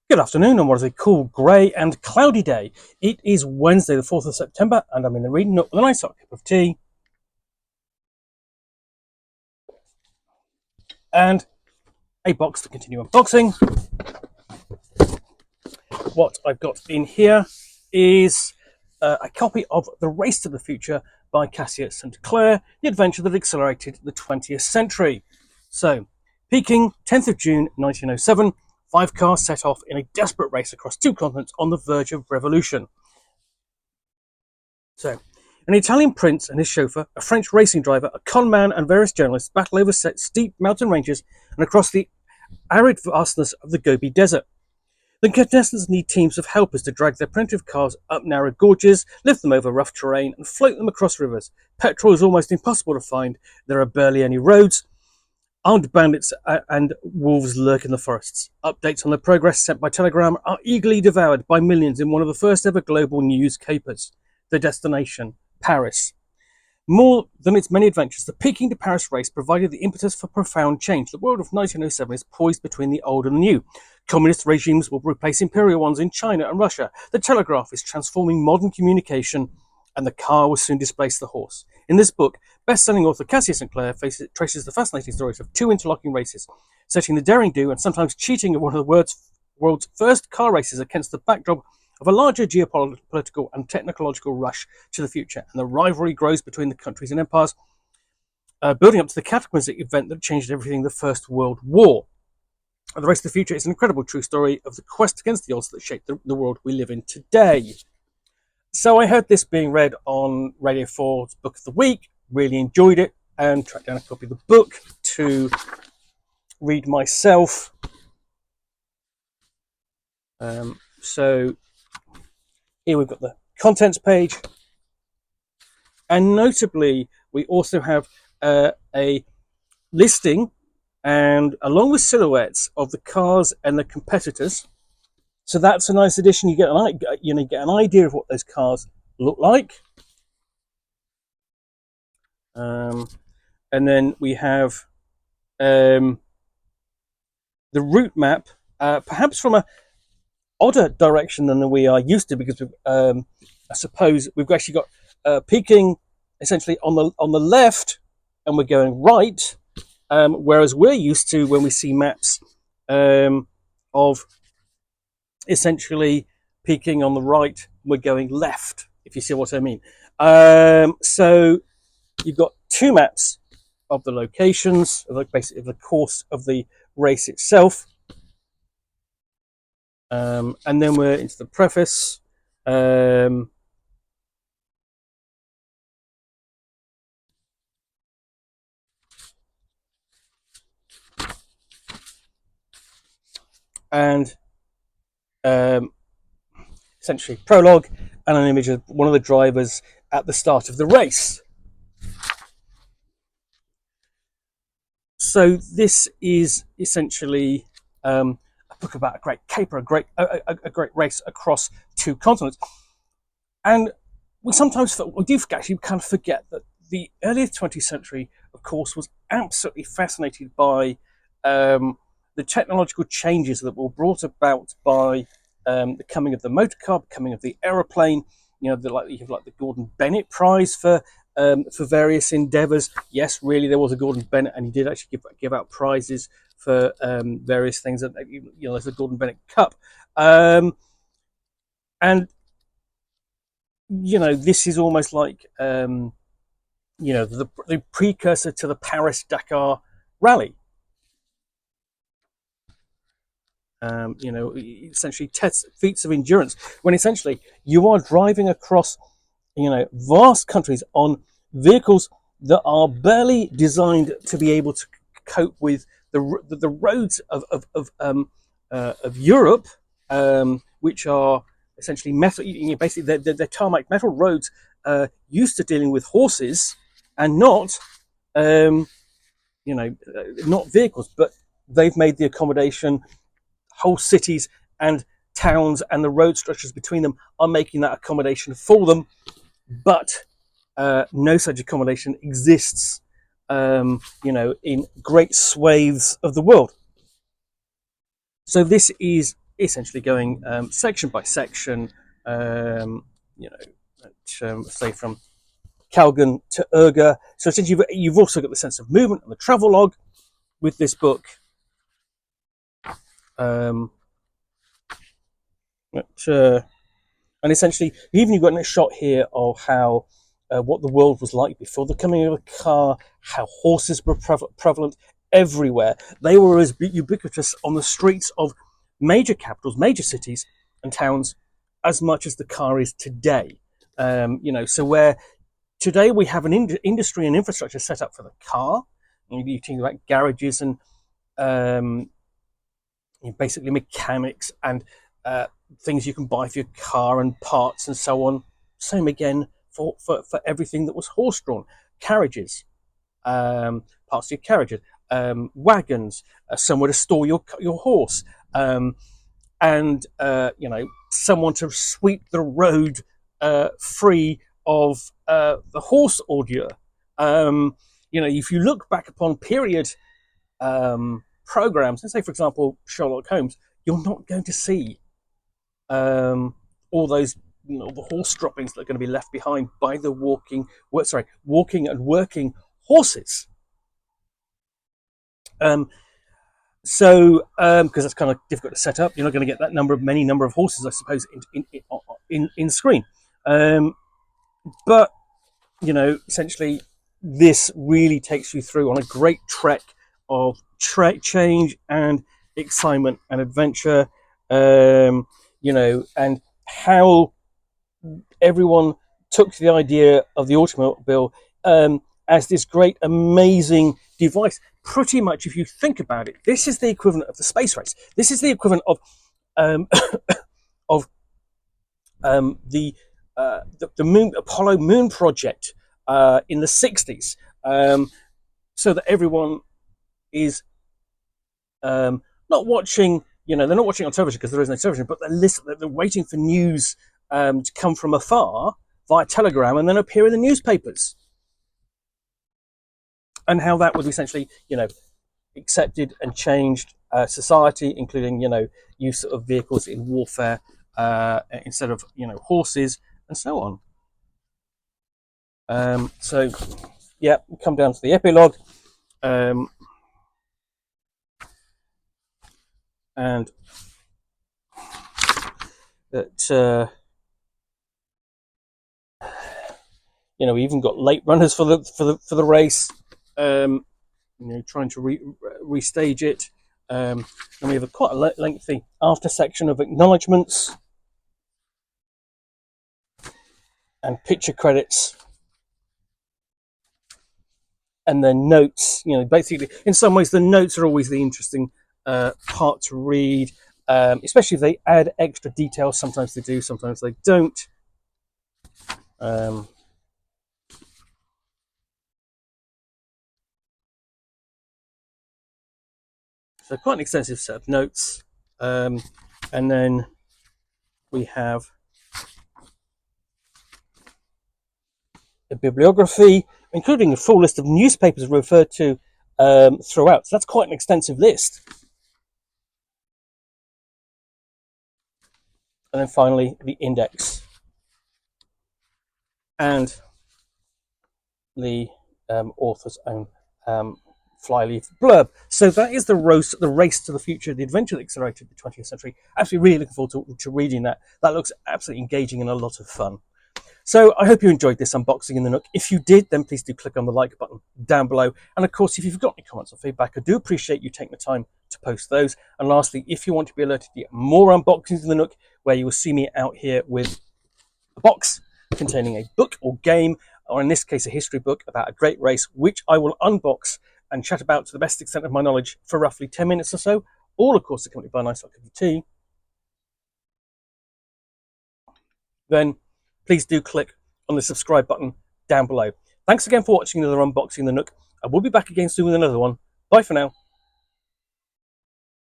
Good afternoon, and what is a cool, grey, and cloudy day? It is Wednesday, the 4th of September, and I'm in the reading nook with a nice hot cup of tea and a box to continue unboxing. What I've got in here is a copy of The Race to the Future by Kassia St. Clair, the adventure that accelerated the 20th century. So, peaking 10th of June 1907, 5 cars set off in a desperate race across 2 continents on the verge of revolution. So, an Italian prince and his chauffeur, a French racing driver, a con man, and various journalists battle over steep mountain ranges and across the arid vastness of the Gobi Desert. The contestants need teams of helpers to drag their primitive cars up narrow gorges, lift them over rough terrain, and float them across rivers. Petrol is almost impossible to find. There are barely any roads. Armed bandits and wolves lurk in the forests. Updates on the progress sent by telegram are eagerly devoured by millions in one of the first ever global news capers. The destination, Paris. More than its many adventures, the Peking to Paris race provided the impetus for profound change. The world of 1907 is poised between the old and the new. Communist regimes will replace imperial ones in China and Russia. The telegraph is transforming modern communication, and the car will soon displace the horse. In this book, best-selling author Kassia St. traces the fascinating stories of 2 interlocking races, setting the daring-do and sometimes cheating of one of the world's first car races against the backdrop of a larger geopolitical and technological rush to the future, and the rivalry grows between the countries and empires, building up to the cataclysmic event that changed everything, the First World War. The Race to the Future is an incredible true story of the quest against the odds that shaped the world we live in today. So I heard this being read on Radio 4's Book of the Week, really enjoyed it, and tracked down a copy of the book to read myself. So here we've got the contents page, and notably we also have a listing, and along with silhouettes of the cars and the competitors. So that's a nice addition. You get an idea of what those cars look like. And then we have the route map, perhaps from a odder direction than we are used to, because I suppose we've actually got Peking essentially on the left, and we're going right, whereas we're used to, when we see maps of essentially Peking on the right, we're going left, if you see what I mean. So you've got 2 maps of the locations, basically of the course of the race itself. And then we're into the preface. And essentially prologue and an image of one of the drivers at the start of the race. So this is essentially a book about a great caper, a great race across 2 continents. And we do actually kind of forget that the early 20th century, of course, was absolutely fascinated by the technological changes that were brought about by the coming of the motor car, the coming of the aeroplane. You have the Gordon Bennett Prize for various endeavours. Yes, really, there was a Gordon Bennett, and he did actually give out prizes for various things. There's the Gordon Bennett Cup, and this is almost like the precursor to the Paris-Dakar rally. Essentially tests feats of endurance, when essentially you are driving across, vast countries on vehicles that are barely designed to be able to cope with the roads of Europe, which are essentially metal. Basically, they're tarmac metal roads, used to dealing with horses and not vehicles, but they've made the accommodation. Whole cities and towns and the road structures between them are making that accommodation for them, but no such accommodation exists, in great swathes of the world. So this is essentially going section by section, say from Calgon to Urga. So essentially, you've also got the sense of movement and the travel log with this book. And essentially, you've got a shot here of how what the world was like before the coming of a car, how horses were prevalent everywhere. They were as ubiquitous on the streets of major capitals, major cities and towns as much as the car is today. So where today we have an industry and infrastructure set up for the car. You think about garages and basically mechanics and things you can buy for your car and parts and so on. Same again for everything that was horse-drawn. Carriages, parts of your carriages, wagons, somewhere to store your horse, and someone to sweep the road free of the horse ordure. If you look back upon period programs, let's say for example Sherlock Holmes, you're not going to see all those the horse droppings that are going to be left behind by the walking and working horses. Because that's kind of difficult to set up. You're not going to get that many number of horses, I suppose, in screen. But essentially, this really takes you through on a great trek of change and excitement and adventure. And how everyone took the idea of the automobile as this great, amazing device. Pretty much, if you think about it, this is the equivalent of the space race. This is the equivalent of the Apollo moon project in the 60s, so that everyone is not watching. They're not watching on television because there is no television, but they're waiting for news to come from afar via telegram and then appear in the newspapers. And how that would essentially, accepted and changed society, including, use of vehicles in warfare instead of, horses and so on. Come down to the epilogue. And that we even got late runners for the race, trying to restage it, and we have quite a lengthy after section of acknowledgements and picture credits, and then notes. Basically, in some ways, the notes are always the interesting part to read, especially if they add extra details. Sometimes they do, sometimes they don't. So quite an extensive set of notes, and then we have a bibliography, including a full list of newspapers referred to throughout. So that's quite an extensive list. And then finally, the index and the author's own flyleaf blurb. So that is the race to the future, the adventure that accelerated the 20th century. Actually, really looking forward to reading that. That looks absolutely engaging and a lot of fun. So I hope you enjoyed this unboxing in the Nook. If you did, then please do click on the like button down below. And of course, if you've got any comments or feedback, I do appreciate you taking the time to post those. And lastly, if you want to be alerted to get more unboxings in the Nook, where you will see me out here with a box containing a book or game, or in this case, a history book about a great race, which I will unbox and chat about to the best extent of my knowledge for roughly 10 minutes or so, all of course accompanied by a nice cup of tea, then please do click on the subscribe button down below. Thanks again for watching another unboxing in the Nook. I will be back again soon with another one. Bye for now.